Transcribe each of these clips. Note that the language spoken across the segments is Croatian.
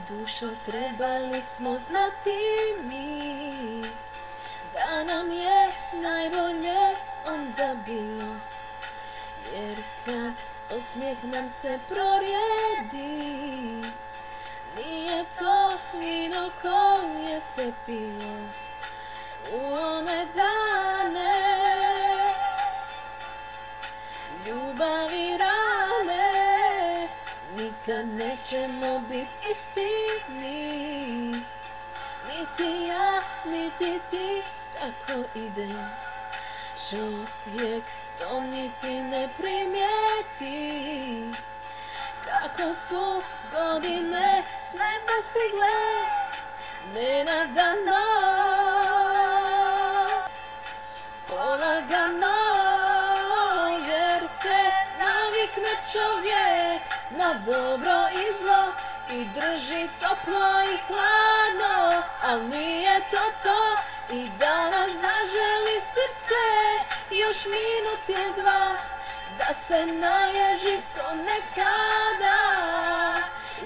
Dušo, trebali smo znati mi da nam je najbolje onda bilo, jer kad osmijeh nam se prorijedi, nije to vino koje se pilo u one dane ljubavi rane. Nikad nećemo bit isti mi, niti ja, niti ti, tako ide. Čovjek to niti ne primijeti, kako su godine s neba stigle nenadano, polagano, jer se navikne čovjek na dobro i zlo i drži toplo i hladno, al nije to to i danas zaželi srce još minut ili dva da se naježi ko nekada,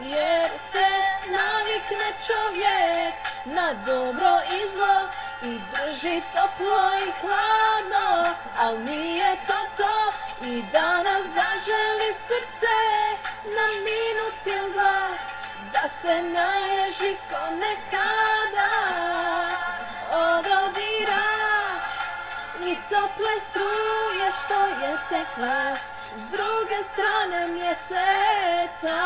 jer se navikne čovjek na dobro i zlo i drži toplo i hladno, al nije to to i danas zaželi srce na minut ili dva da se naježi ko nekada. Od dodira i tople struje što je tekla s druge strane mjeseca.